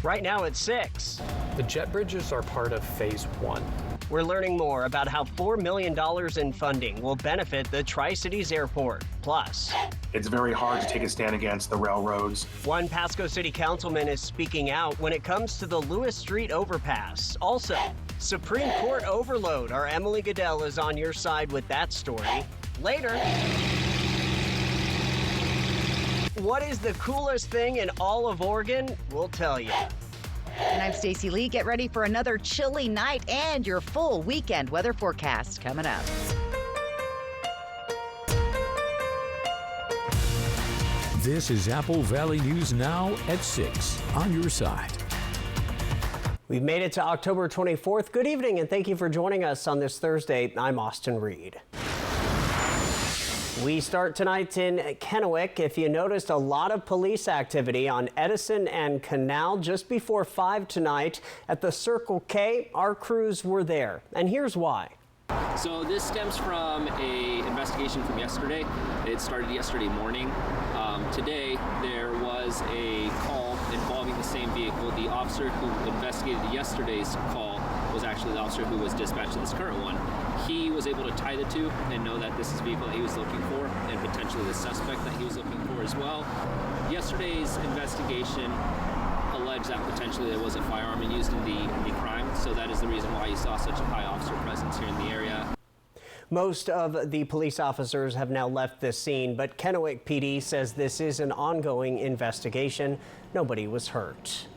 Right now it's 6. The jet bridges are part of Phase 1. We're learning more about how $4 million in funding will benefit the Tri-Cities Airport. Plus, it's very hard to take a stand against the railroads. One Pasco City councilman is speaking out when it comes to the Lewis Street overpass. Also, Supreme Court overload. Our Emily Goodell is on your side with that story. Later, what is the coolest thing in all of Oregon? We'll tell you. And I'm Stacey Lee. Get ready for another chilly night and your full weekend weather forecast coming up. This is Apple Valley News Now at 6 on your side. We've made it to October 24th. Good evening and thank you for joining us on this Thursday. I'm Austin Reed. We start tonight in Kennewick. If you noticed, a lot of police activity on Edison and Canal just before 5 tonight at the Circle K. Our crews were there, and here's why. So this stems from an investigation from yesterday. It started yesterday morning. Today there was a call involving the same vehicle. The officer who investigated yesterday's call was actually the officer who was dispatched to this current one. He was able to tie the two and know that this is the vehicle that he was looking for and potentially the suspect that he was looking for as well. Yesterday's investigation alleged that potentially there was a firearm used in the crime, so that is the reason why you saw such a high officer presence here in the area. Most of the police officers have now left the scene, but Kennewick PD says this is an ongoing investigation. Nobody was hurt.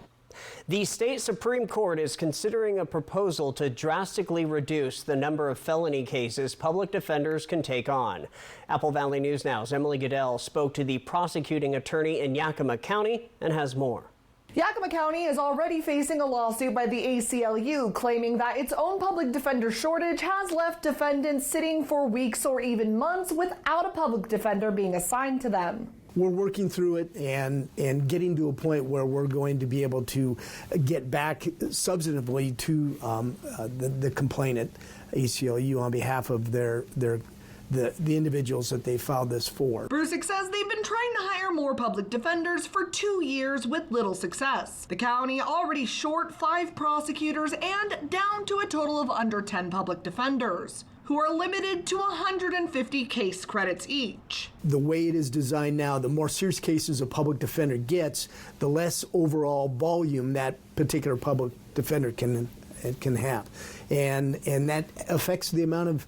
The state Supreme Court is considering a proposal to drastically reduce the number of felony cases public defenders can take on. Apple Valley News Now's Emily Goodell spoke to the prosecuting attorney in Yakima County and has more. Yakima County is already facing a lawsuit by the ACLU claiming that its own public defender shortage has left defendants sitting for weeks or even months without a public defender being assigned to them. We're working through it and getting to a point where we're going to be able to get back substantively to the complainant, ACLU, on behalf of the individuals that they filed this for. Brusick says they've been trying to hire more public defenders for 2 years with little success. The county already short 5 prosecutors and down to a total of under 10 public defenders, who are limited to 150 case credits each. The way it is designed now, the more serious cases a public defender gets, the less overall volume that particular public defender can have. And that affects the amount of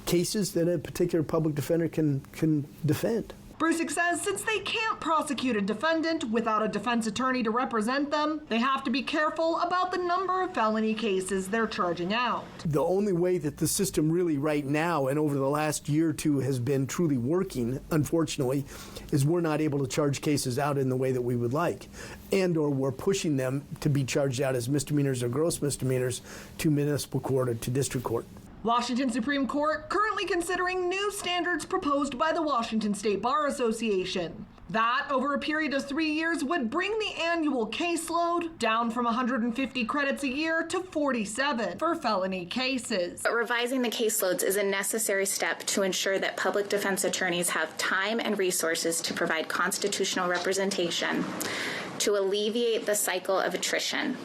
cases that a particular public defender can defend. Brusick says since they can't prosecute a defendant without a defense attorney to represent them, they have to be careful about the number of felony cases they're charging out. The only way that the system really right now and over the last year or two has been truly working, unfortunately, is we're not able to charge cases out in the way that we would like, and or we're pushing them to be charged out as misdemeanors or gross misdemeanors to municipal court or to district court. Washington Supreme Court currently considering new standards proposed by the Washington State Bar Association. That, over a period of 3 years, would bring the annual caseload down from 150 credits a year to 47 for felony cases. But revising the caseloads is a necessary step to ensure that public defense attorneys have time and resources to provide constitutional representation, to alleviate the cycle of attrition,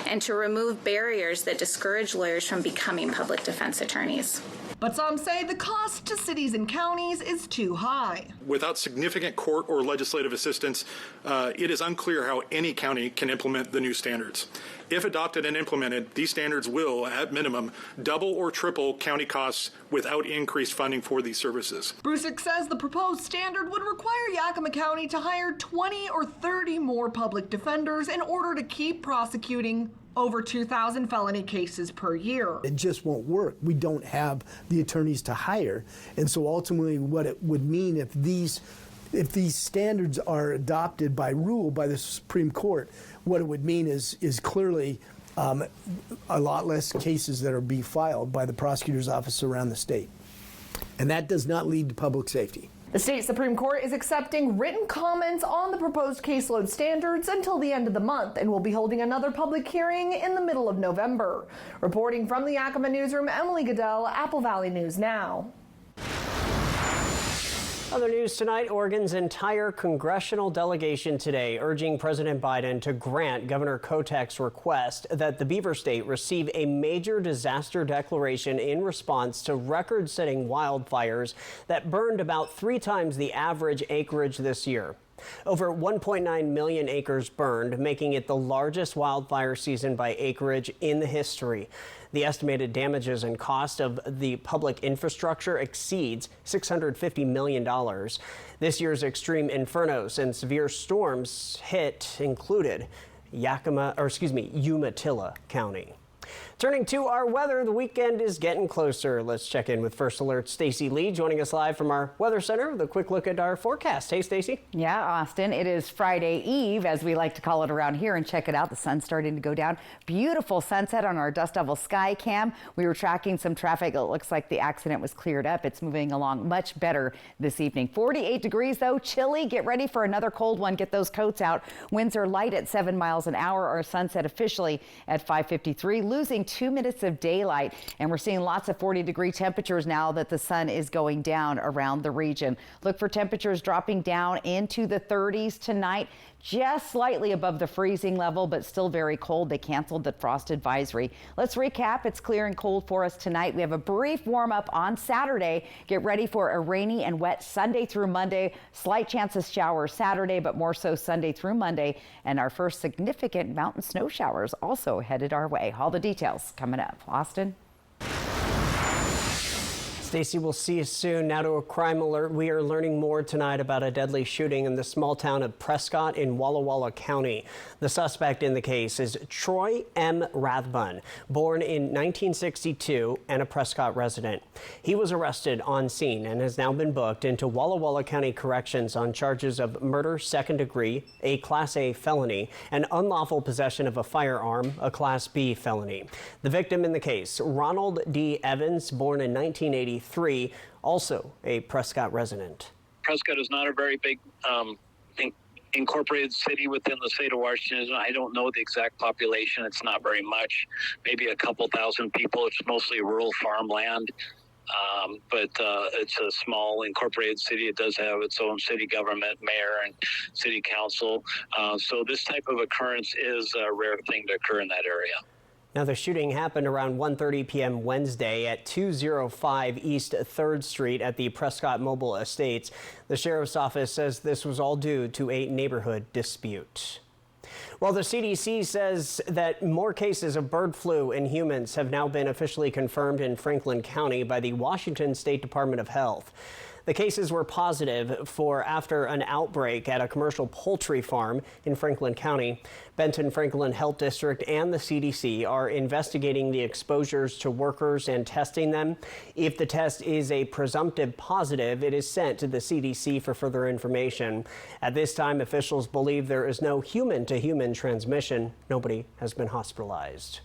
and to remove barriers that discourage lawyers from becoming public defense attorneys. But some say the cost to cities and counties is too high. Without significant court or legislative assistance, it is unclear how any county can implement the new standards. If adopted and implemented, these standards will, at minimum, double or triple county costs without increased funding for these services. Brusick says the proposed standard would require Yakima County to hire 20 or 30 more public defenders in order to keep prosecuting over 2,000 felony cases per year. It just won't work. We don't have the attorneys to hire. And so ultimately what it would mean if these standards are adopted by rule by the Supreme Court, what it would mean is clearly a lot less cases that are being filed by the prosecutor's office around the state. And that does not lead to public safety. The state Supreme Court is accepting written comments on the proposed caseload standards until the end of the month and will be holding another public hearing in the middle of November. Reporting from the Yakima Newsroom, Emily Goodell, Apple Valley News Now. Other news tonight, Oregon's entire congressional delegation today urging President Biden to grant Governor Kotek's request that the Beaver State receive a major disaster declaration in response to record-setting wildfires that burned about 3 times the average acreage this year. Over 1.9 million acres burned, making it the largest wildfire season by acreage in the history. The estimated damages and cost of the public infrastructure exceeds $650 million. This year's extreme infernos and severe storms included Umatilla County. Turning to our weather, the weekend is getting closer. Let's check in with First Alert's Stacy Lee, joining us live from our weather center with a quick look at our forecast. Hey, Stacy. Yeah, Austin, it is Friday Eve, as we like to call it around here, and check it out. The sun's starting to go down. Beautiful sunset on our Dust Devil Sky Cam. We were tracking some traffic. It looks like the accident was cleared up. It's moving along much better this evening. 48 degrees, though. Chilly. Get ready for another cold one. Get those coats out. Winds are light at 7 miles an hour. Our sunset officially at 5:53, losing 2 minutes of daylight, and we're seeing lots of 40-degree temperatures now that the sun is going down around the region. Look for temperatures dropping down into the 30s tonight, just slightly above the freezing level, but still very cold. They canceled the frost advisory. Let's recap. It's clear and cold for us tonight. We have a brief warm up on Saturday. Get ready for a rainy and wet Sunday through Monday. Slight chance of showers Saturday, but more so Sunday through Monday. And our first significant mountain snow showers also headed our way. All the details coming up. Austin. Stacy, we'll see you soon. Now to a crime alert. We are learning more tonight about a deadly shooting in the small town of Prescott in Walla Walla County. The suspect in the case is Troy M. Rathbun, born in 1962 and a Prescott resident. He was arrested on scene and has now been booked into Walla Walla County Corrections on charges of murder second degree, a Class A felony, and unlawful possession of a firearm, a Class B felony. The victim in the case, Ronald D. Evans, born in 1983, also a Prescott resident. Prescott is not a very big incorporated city within the state of Washington. I don't know the exact population. It's not very much, maybe a couple thousand people. It's mostly rural farmland, but it's a small incorporated city. It does have its own city government, mayor, and city council. So this type of occurrence is a rare thing to occur in that area. Now, the shooting happened around 1:30 p.m. Wednesday at 205 East 3rd Street at the Prescott Mobile Estates. The sheriff's office says this was all due to a neighborhood dispute. Well, the CDC says that more cases of bird flu in humans have now been officially confirmed in Franklin County by the Washington State Department of Health. The cases were positive after an outbreak at a commercial poultry farm in Franklin County. Benton Franklin Health District and the CDC are investigating the exposures to workers and testing them. If the test is a presumptive positive, it is sent to the CDC for further information. At this time, officials believe there is no human-to-human transmission. Nobody has been hospitalized.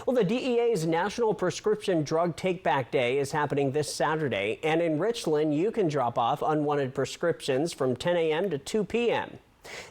Well, the DEA's National Prescription Drug Take-Back Day is happening this Saturday, and in Richland, you can drop off unwanted prescriptions from 10 a.m. to 2 p.m.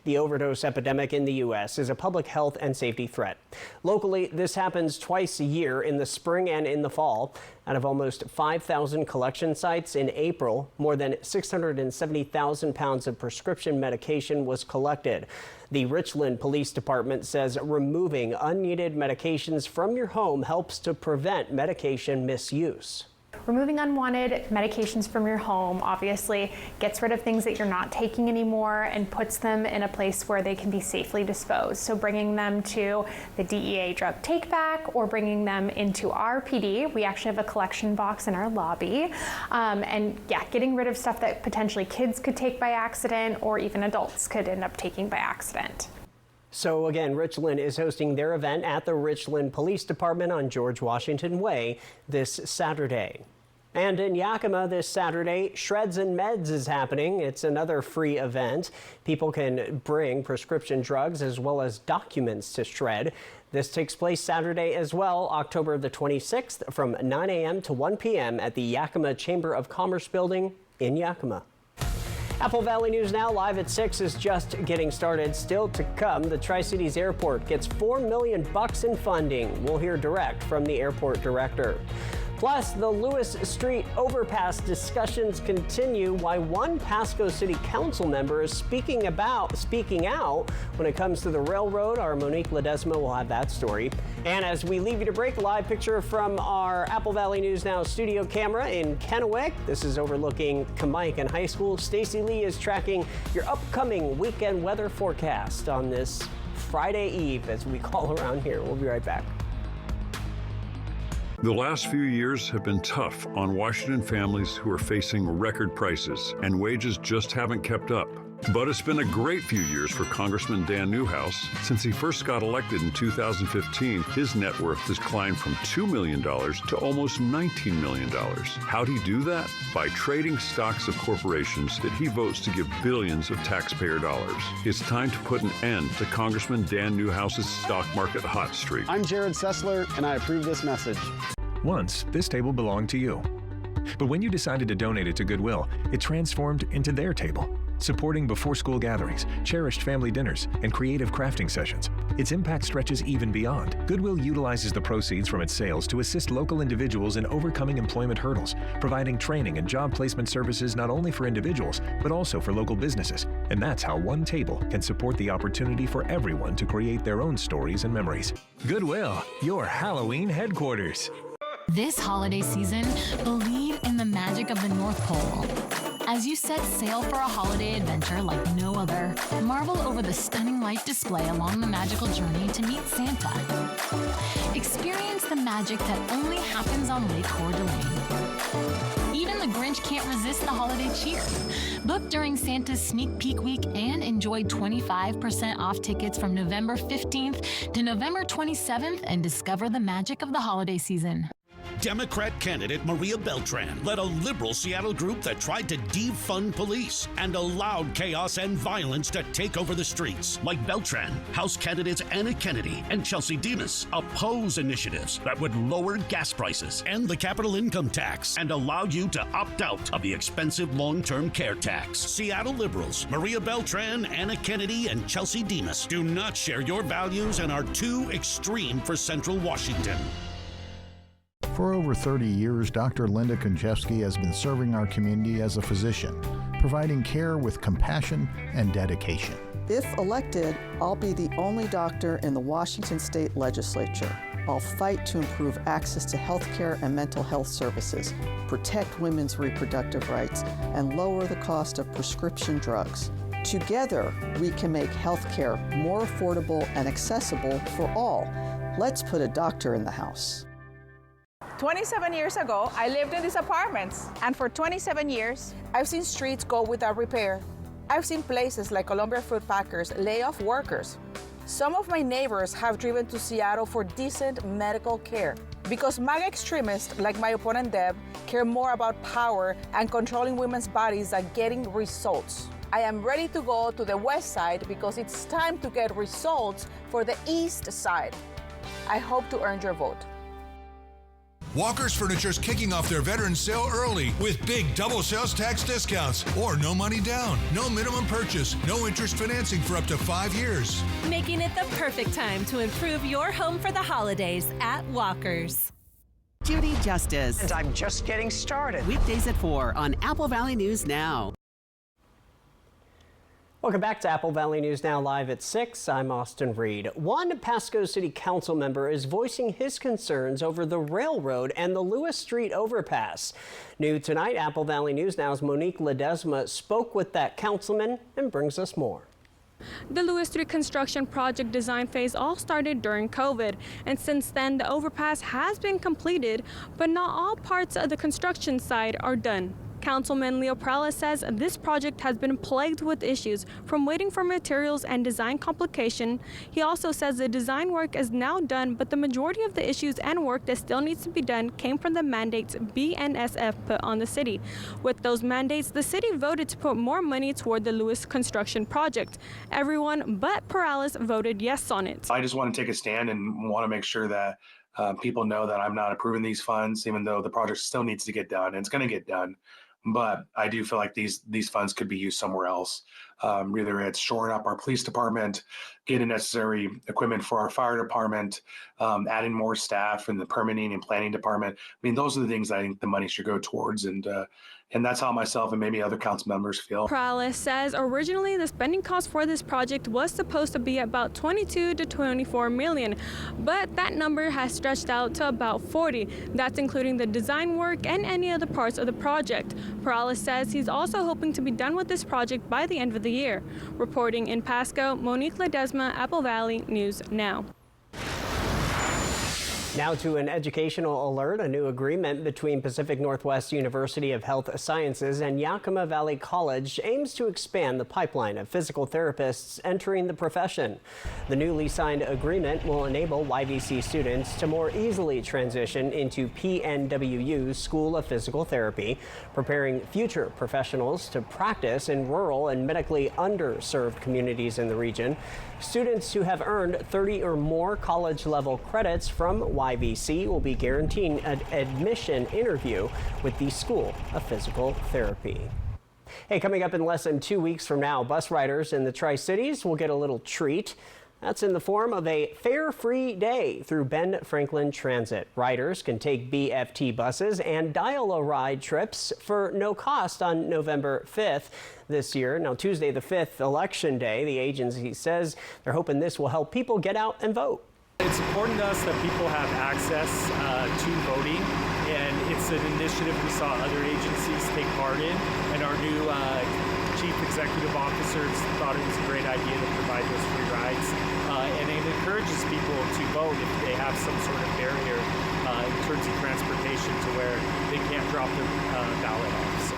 The overdose epidemic in the U.S. is a public health and safety threat. Locally, this happens twice a year in the spring and in the fall. Out of almost 5,000 collection sites in April, more than 670,000 pounds of prescription medication was collected. The Richland Police Department says removing unneeded medications from your home helps to prevent medication misuse. Removing unwanted medications from your home obviously gets rid of things that you're not taking anymore and puts them in a place where they can be safely disposed. So bringing them to the DEA Drug Take Back or bringing them into our PD. We actually have a collection box in our lobby. Getting rid of stuff that potentially kids could take by accident or even adults could end up taking by accident. So again, Richland is hosting their event at the Richland Police Department on George Washington Way this Saturday. And in Yakima this Saturday, Shreds and Meds is happening. It's another free event. People can bring prescription drugs as well as documents to shred. This takes place Saturday as well, October the 26th from 9 a.m. to 1 p.m. at the Yakima Chamber of Commerce building in Yakima. Apple Valley News Now live at 6 is just getting started. Still to come, the Tri-Cities Airport gets $4 million in funding. We'll hear direct from the airport director. Plus, the Lewis Street overpass discussions continue. Why one Pasco City Council member is speaking out when it comes to the railroad. Our Monique Ledesma will have that story. And as we leave you to break, a live picture from our Apple Valley News Now studio camera in Kennewick. This is overlooking Kamiakin High School. Stacey Lee is tracking your upcoming weekend weather forecast on this Friday Eve, as we call around here. We'll be right back. The last few years have been tough on Washington families who are facing record prices, and wages just haven't kept up. But it's been a great few years for Congressman Dan Newhouse. Since he first got elected in 2015, his net worth has climbed from $2 million to almost $19 million. How'd he do that? By trading stocks of corporations that he votes to give billions of taxpayer dollars. It's time to put an end to Congressman Dan Newhouse's stock market hot streak. I'm Jared Sessler, and I approve this message. Once, this table belonged to you. But when you decided to donate it to Goodwill, it transformed into their table, supporting before-school gatherings, cherished family dinners, and creative crafting sessions. Its impact stretches even beyond. Goodwill utilizes the proceeds from its sales to assist local individuals in overcoming employment hurdles, providing training and job placement services not only for individuals, but also for local businesses. And that's how one table can support the opportunity for everyone to create their own stories and memories. Goodwill, your Halloween headquarters. This holiday season, believe in the magic of the North Pole. As you set sail for a holiday adventure like no other, marvel over the stunning light display along the magical journey to meet Santa. Experience the magic that only happens on Lake Coeur d'Alene. Even the Grinch can't resist the holiday cheer. Book during Santa's Sneak Peek Week and enjoy 25% off tickets from November 15th to November 27th and discover the magic of the holiday season. Democrat candidate Maria Beltran led a liberal Seattle group that tried to defund police and allowed chaos and violence to take over the streets. Like Beltran, House candidates Anna Kennedy and Chelsea Demas oppose initiatives that would lower gas prices and the capital income tax and allow you to opt out of the expensive long-term care tax. Seattle liberals Maria Beltran, Anna Kennedy, and Chelsea Demas do not share your values and are too extreme for Central Washington. For over 30 years, Dr. Linda Konchevsky has been serving our community as a physician, providing care with compassion and dedication. If elected, I'll be the only doctor in the Washington State Legislature. I'll fight to improve access to health care and mental health services, protect women's reproductive rights, and lower the cost of prescription drugs. Together, we can make health care more affordable and accessible for all. Let's put a doctor in the house. 27 years ago, I lived in these apartments, and for 27 years, I've seen streets go without repair. I've seen places like Columbia Fruit Packers lay off workers. Some of my neighbors have driven to Seattle for decent medical care because MAGA extremists like my opponent Deb care more about power and controlling women's bodies than getting results. I am ready to go to the west side because it's time to get results for the east side. I hope to earn your vote. Walker's Furniture's kicking off their veterans sale early with big double sales tax discounts or no money down, no minimum purchase, no interest financing for up to 5 years. Making it the perfect time to improve your home for the holidays at Walker's. Judy Justice. And I'm just getting started. Weekdays at 4 on Apple Valley News Now. Welcome back to Apple Valley News Now live at 6. I'm Austin Reed. One Pasco City Council member is voicing his concerns over the railroad and the Lewis Street overpass. New tonight, Apple Valley News Now's Monique Ledesma spoke with that councilman and brings us more. The Lewis Street construction project design phase all started during COVID, and since then the overpass has been completed, but not all parts of the construction side are done. Councilman Leo Perales says this project has been plagued with issues, from waiting for materials and design complication. He also says the design work is now done, but the majority of the issues and work that still needs to be done came from the mandates BNSF put on the city. With those mandates, the city voted to put more money toward the Lewis construction project. Everyone but Perales voted yes on it. I just want to take a stand and want to make sure that people know that I'm not approving these funds, even though the project still needs to get done, and it's going to get done. but I do feel like these funds could be used somewhere else. Either it's shoring up our police department, getting necessary equipment for our fire department, adding more staff in the permitting and planning department. I mean, those are the things I think the money should go towards, and that's how myself and maybe other council members feel. Perales says originally the spending cost for this project was supposed to be about 22 to 24 million, but that number has stretched out to about 40. That's including the design work and any other parts of the project. Perales says he's also hoping to be done with this project by the end of the year. Reporting in Pasco, Monique Ledesma, Apple Valley News Now. Now to an educational alert. A new agreement between Pacific Northwest University of Health Sciences and Yakima Valley College aims to expand the pipeline of physical therapists entering the profession. The newly signed agreement will enable YVC students to more easily transition into PNWU's School of Physical Therapy, preparing future professionals to practice in rural and medically underserved communities in the region. Students who have earned 30 or more college-level credits from YVC will be guaranteed an admission interview with the School of Physical Therapy. Hey, coming up in less than 2 weeks from now, bus riders in the Tri-Cities will get a little treat. That's in the form of a fare-free day through Ben Franklin Transit. Riders can take BFT buses and dial-a-ride trips for no cost on November 5th this year. Now, Tuesday the 5th, Election Day, the agency says they're hoping this will help people get out and vote. It's important to us that people have access to voting, and it's an initiative we saw other agencies take part in, and our new chief executive officers thought it was a great idea to provide those free rides, and it encourages people to vote if they have some sort of barrier in terms of transportation to where they can't drop their ballot off. So.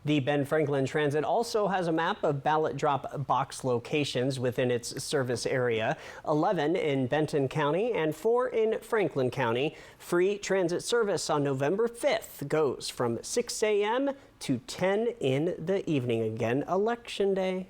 The Ben Franklin Transit also has a map of ballot drop box locations within its service area, 11 in Benton County and 4 in Franklin County. Free transit service on November 5th goes from 6 a.m. to 10 in the evening. Again, Election Day.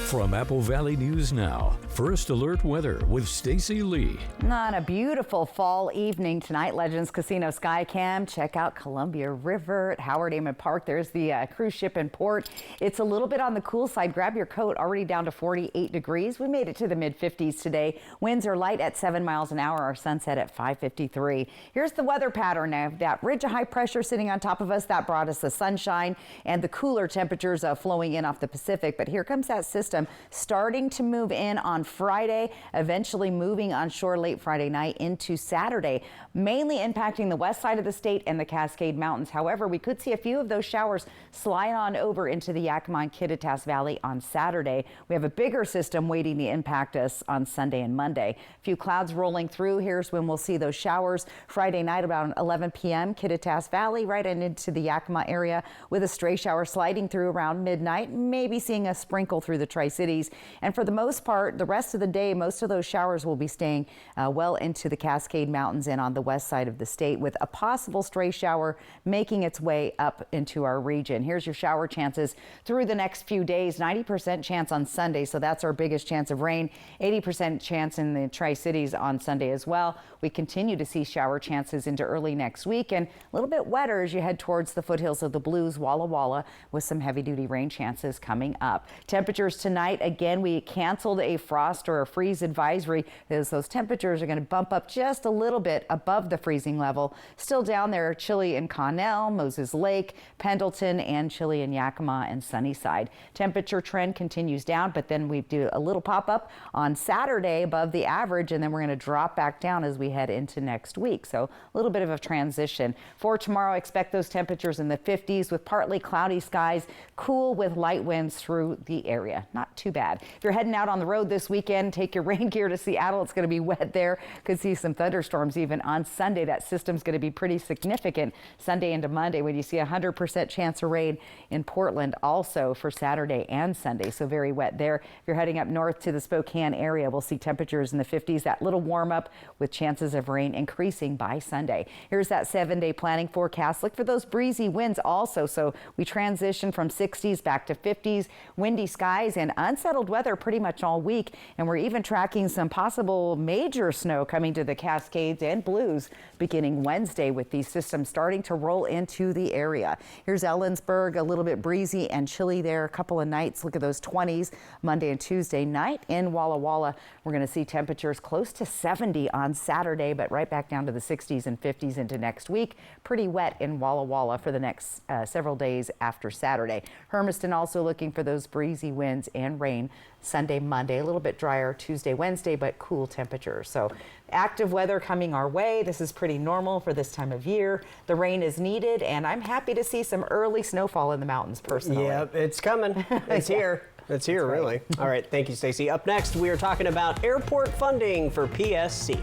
From Apple Valley News Now, First Alert Weather with Stacy Lee. On a beautiful fall evening tonight, Legends Casino Skycam. Check out Columbia River at Howard Amon Park. There's the cruise ship in port. It's a little bit on the cool side. Grab your coat. Already down to 48 degrees. We made it to the mid-50s today. Winds are light at 7 miles an hour. Our sunset at 5:53. Here's the weather pattern now. That ridge of high pressure sitting on top of us, that brought us the sunshine and the cooler temperatures flowing in off the Pacific. But here comes that system starting to move in on Friday, eventually moving on shore late Friday night into Saturday, mainly impacting the west side of the state and the Cascade Mountains. However, we could see a few of those showers slide on over into the Yakima and Kittitas Valley on Saturday. We have a bigger system waiting to impact us on Sunday and Monday. A few clouds rolling through. Here's when we'll see those showers. Friday night around 11 p.m. Kittitas Valley right into the Yakima area with a stray shower sliding through around midnight, maybe seeing a sprinkle through the Tri-Cities. And for the most part, the rest of the day, most of those showers will be staying well into the Cascade Mountains and on the west side of the state, with a possible stray shower making its way up into our region. Here's your shower chances through the next few days. 90% chance on Sunday, so that's our biggest chance of rain. 80% chance in the Tri-Cities on Sunday as well. We continue to see shower chances into early next week, and a little bit wetter as you head towards the foothills of the Blues, Walla Walla, with some heavy-duty rain chances coming up. Temperatures tonight, again, we canceled a frost or a freeze advisory as those temperatures are going to bump up just a little bit above the freezing level. Still down there, chilly in Connell, Moses Lake, Pendleton, and chilly in Yakima and Sunnyside. Temperature trend continues down, but then we do a little pop-up on Saturday above the average, and then we're going to drop back down as we head into next week. So a little bit of a transition. For tomorrow, expect those temperatures in the 50s with partly cloudy skies, cool with light winds through the area. Not too bad. If you're heading out on the road this weekend, take your rain gear to Seattle. It's going to be wet there. Could see some thunderstorms even on Sunday. That system's going to be pretty significant Sunday into Monday when you see 100% chance of rain in Portland also for Saturday and Sunday. So very wet there. If you're heading up north to the Spokane area, we'll see temperatures in the 50s. That little warm up with chances of rain increasing by Sunday. Here's that 7-day planning forecast. Look for those breezy winds also. So we transition from 60s back to 50s, windy skies and unsettled weather pretty much all week, and we're even tracking some possible major snow coming to the Cascades and Blues beginning Wednesday, with these systems starting to roll into the area. Here's Ellensburg, a little bit breezy and chilly there, a couple of nights. Look at those 20s Monday and Tuesday night. In Walla Walla, we're going to see temperatures close to 70 on Saturday, but right back down to the 60s and 50s into next week. Pretty wet in Walla Walla for the next several days after Saturday. Hermiston also looking for those breezy winds and rain Sunday, Monday, a little bit drier Tuesday, Wednesday, but cool temperatures. So active weather coming our way. This is pretty normal for this time of year. The rain is needed, and I'm happy to see some early snowfall in the mountains personally. Yep, it's coming. It's here. It's here, really. All right, thank you, Stacey. Up next, we are talking about airport funding for PSC.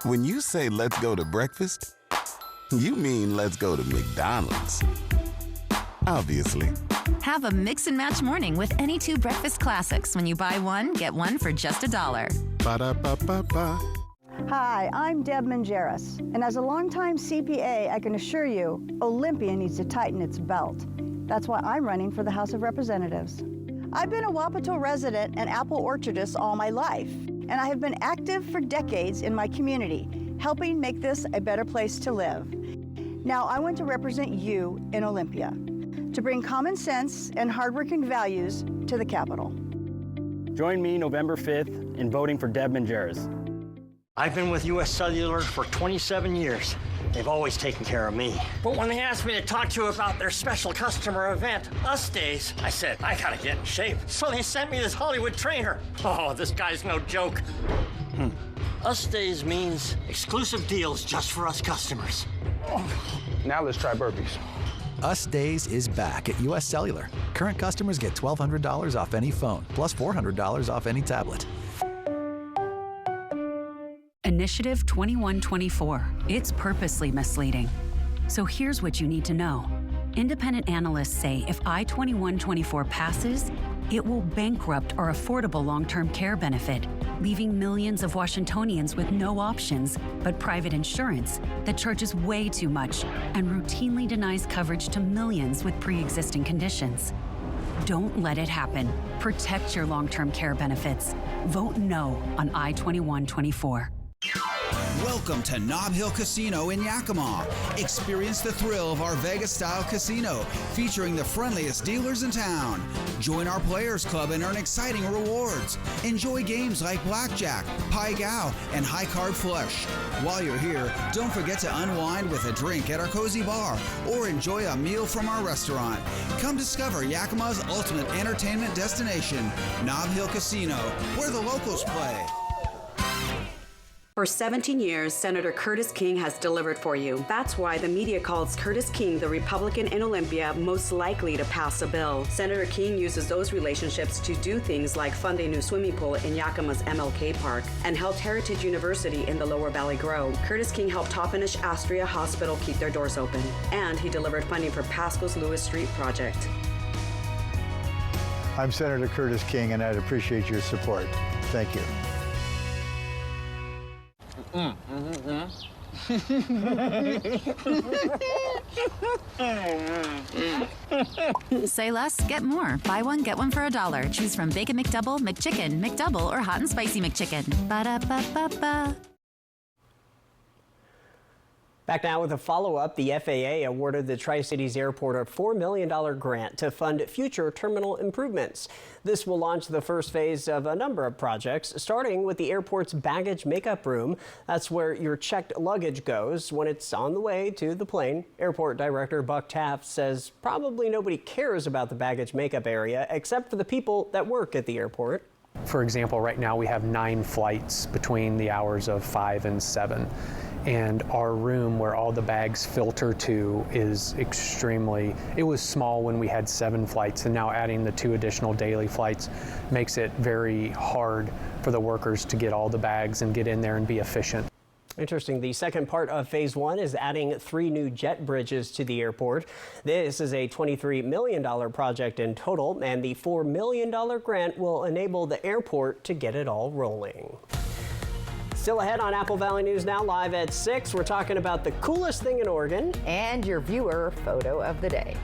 When you say let's go to breakfast, you mean let's go to McDonald's. Obviously. Have a mix and match morning with any two breakfast classics when you buy one, get one for just $1. Ba-da-ba-ba-ba. Hi, I'm Deb Mangeris, and as a longtime CPA, I can assure you, Olympia needs to tighten its belt. That's why I'm running for the House of Representatives. I've been a Wapato resident and apple orchardist all my life, and I have been active for decades in my community, helping make this a better place to live. Now I want to represent you in Olympia, to bring common sense and hardworking values to the Capitol. Join me November 5th in voting for Deb Mangeris. I've been with U.S. Cellular for 27 years. They've always taken care of me. But when they asked me to talk to you about their special customer event, Us Days, I said, I gotta get in shape. So they sent me this Hollywood trainer. Oh, this guy's no joke. Us Days means exclusive deals just for us customers. Now let's try burpees. Us Days is back at U.S. Cellular. Current customers get $1,200 off any phone, plus $400 off any tablet. Initiative 2124. It's purposely misleading. So here's what you need to know. Independent analysts say if I-2124 passes, it will bankrupt our affordable long-term care benefit, leaving millions of Washingtonians with no options but private insurance that charges way too much and routinely denies coverage to millions with pre-existing conditions. Don't let it happen. Protect your long-term care benefits. Vote no on I-2124. Welcome to Nob Hill Casino in Yakima. Experience the thrill of our Vegas-style casino, featuring the friendliest dealers in town. Join our Players Club and earn exciting rewards. Enjoy games like Blackjack, Pai Gow, and High Card Flush. While you're here, don't forget to unwind with a drink at our cozy bar or enjoy a meal from our restaurant. Come discover Yakima's ultimate entertainment destination, Nob Hill Casino, where the locals play. For 17 years, Senator Curtis King has delivered for you. That's why the media calls Curtis King the Republican in Olympia most likely to pass a bill. Senator King uses those relationships to do things like fund a new swimming pool in Yakima's MLK Park and helped Heritage University in the Lower Valley grow. Curtis King helped Toppenish Astria Hospital keep their doors open. And he delivered funding for Pasco's Lewis Street project. I'm Senator Curtis King, and I'd appreciate your support. Thank you. Say less, get more. Buy one, get one for $1. Choose from Bacon McDouble, McChicken, McDouble, or Hot and Spicy McChicken. Ba-da-ba-ba-ba. Back now with a follow-up, the FAA awarded the Tri-Cities Airport a $4 million grant to fund future terminal improvements. This will launch the first phase of a number of projects, starting with the airport's baggage makeup room. That's where your checked luggage goes when it's on the way to the plane. Airport Director Buck Taft says probably nobody cares about the baggage makeup area except for the people that work at the airport. For example, right now we have 9 flights between the hours of 5 and 7. And our room where all the bags filter to is it was small when we had 7 flights, and now adding the 2 additional daily flights makes it very hard for the workers to get all the bags and get in there and be efficient. Interesting. The second part of Phase 1 is adding 3 new jet bridges to the airport. This is a $23 million project in total, and the $4 million grant will enable the airport to get it all rolling. Still ahead on Apple Valley News Now, live at 6. We're talking about the coolest thing in Oregon. And your viewer photo of the day.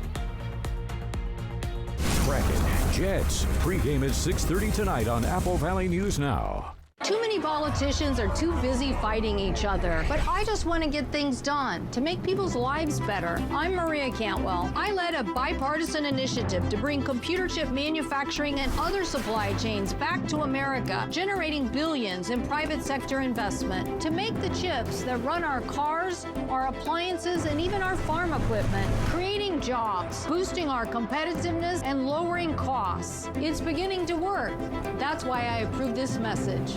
bracket. Jets. Pregame at 6:30 tonight on Apple Valley News Now. Too many politicians are too busy fighting each other, but I just want to get things done to make people's lives better. I'm Maria Cantwell. I led a bipartisan initiative to bring computer chip manufacturing and other supply chains back to America, generating billions in private sector investment to make the chips that run our cars, our appliances, and even our farm equipment, creating jobs, boosting our competitiveness, and lowering costs. It's beginning to work. That's why I approve this message.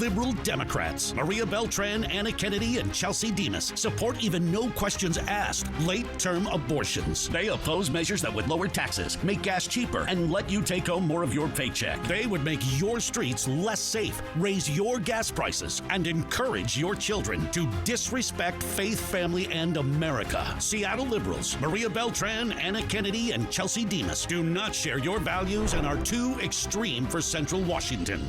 Liberal Democrats Maria Beltran, Anna Kennedy, and Chelsea Demas support even no questions asked late-term abortions. They oppose measures that would lower taxes, make gas cheaper, and let you take home more of your paycheck. They would make your streets less safe, raise your gas prices, and encourage your children to disrespect faith, family, and America. Seattle liberals Maria Beltran, Anna Kennedy, and Chelsea Demas do not share your values and are too extreme for Central Washington.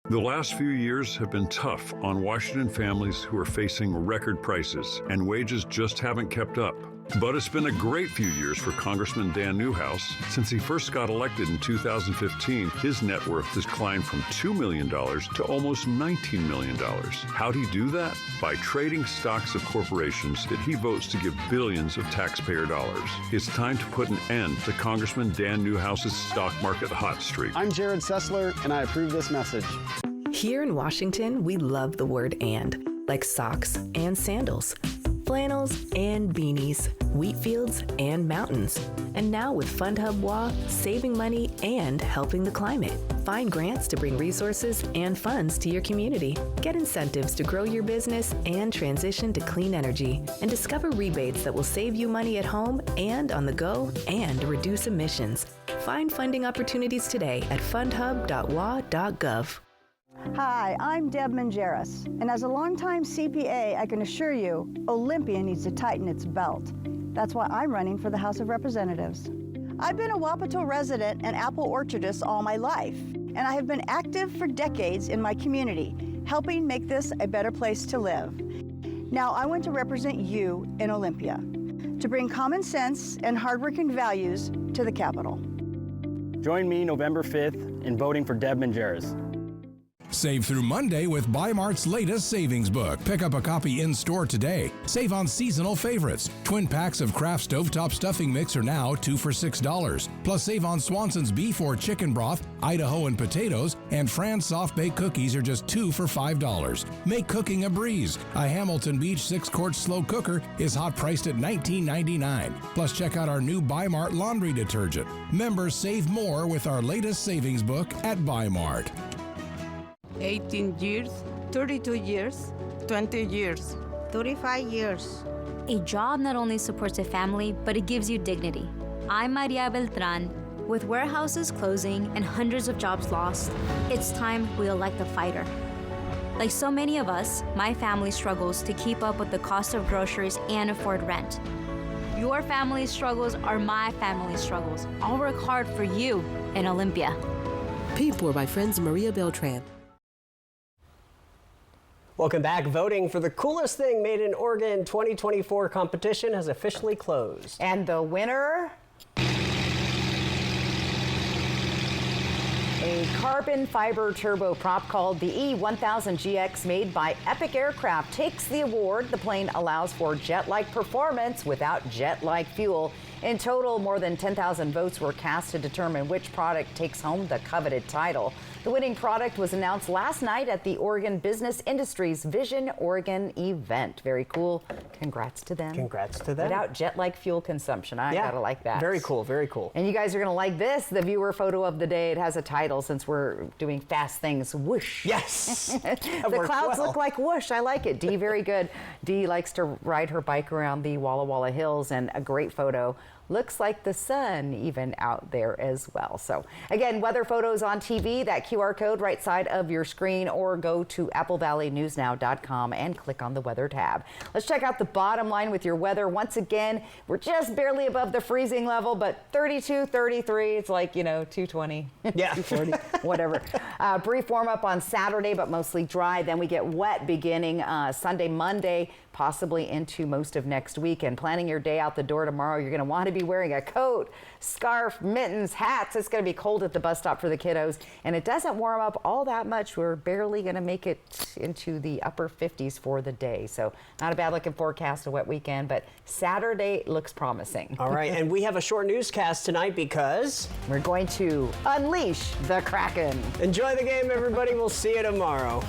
The last few years have been tough on Washington families who are facing record prices, and wages just haven't kept up. But it's been a great few years for Congressman Dan Newhouse. Since he first got elected in 2015, his net worth has climbed from $2 million to almost $19 million. How'd he do that? By trading stocks of corporations that he votes to give billions of taxpayer dollars. It's time to put an end to Congressman Dan Newhouse's stock market hot streak. I'm Jared Sessler, and I approve this message. Here in Washington, we love the word "and," like socks and sandals, flannels and beanies, wheat fields and mountains. And now with FundHub WA, saving money and helping the climate. Find grants to bring resources and funds to your community. Get incentives to grow your business and transition to clean energy. And discover rebates that will save you money at home and on the go and reduce emissions. Find funding opportunities today at fundhub.wa.gov. Hi, I'm Deb Mangeris, and as a longtime CPA, I can assure you, Olympia needs to tighten its belt. That's why I'm running for the House of Representatives. I've been a Wapato resident and apple orchardist all my life, and I have been active for decades in my community, helping make this a better place to live. Now I want to represent you in Olympia, to bring common sense and hardworking values to the Capitol. Join me November 5th in voting for Deb Mangeris. Save through Monday with Bi-Mart's latest savings book. Pick up a copy in-store today. Save on seasonal favorites. Twin packs of Kraft Stovetop Stuffing Mix are now 2 for $6. Plus save on Swanson's beef or chicken broth, Idaho and potatoes, and Fran's soft baked cookies are just 2 for $5. Make cooking a breeze. A Hamilton Beach 6-quart slow cooker is hot priced at $19.99. Plus check out our new Bi-Mart laundry detergent. Members save more with our latest savings book at Bi-Mart. 18 years, 32 years, 20 years, 35 years. A job not only supports a family, but it gives you dignity. I'm Maria Beltran. With warehouses closing and hundreds of jobs lost, it's time we elect a fighter. Like so many of us, my family struggles to keep up with the cost of groceries and afford rent. Your family's struggles are my family's struggles. I'll work hard for you in Olympia. Paid for by friends Maria Beltran. Welcome back. Voting for the coolest thing made in Oregon 2024 competition has officially closed. And the winner? A carbon fiber turboprop called the E1000GX made by Epic Aircraft takes the award. The plane allows for jet-like performance without jet-like fuel. In total, more than 10,000 votes were cast to determine which product takes home the coveted title. The winning product was announced last night at the Oregon Business Industries Vision Oregon event. Very cool. Congrats to them. Congrats to them. Without jet-like fuel consumption. I gotta like that. Very cool, very cool. And you guys are gonna like this, the viewer photo of the day. It has a title since we're doing fast things. Whoosh. Yes. The clouds look like whoosh. I like it. Dee, very good. Dee likes to ride her bike around the Walla Walla Hills, and a great photo. Looks like the sun even out there as well. So again, weather photos on TV, that QR code right side of your screen, or go to applevalleynewsnow.com and click on the weather tab. Let's check out the bottom line with your weather. Once again, we're just barely above the freezing level, but 32, 33, it's like, 220, yeah. 240, whatever. Brief warm up on Saturday, but mostly dry. Then we get wet beginning Sunday, Monday, possibly into most of next week. And planning your day out the door tomorrow, you're going to want to be be wearing a coat, scarf, mittens, hats. It's going to be cold at the bus stop for the kiddos, and it doesn't warm up all that much. We're barely going to make it into the upper 50s for the day. So not a bad looking forecast, a wet weekend, but Saturday looks promising. All right, and we have a short newscast tonight because we're going to unleash the Kraken. Enjoy the game, everybody. We'll see you tomorrow.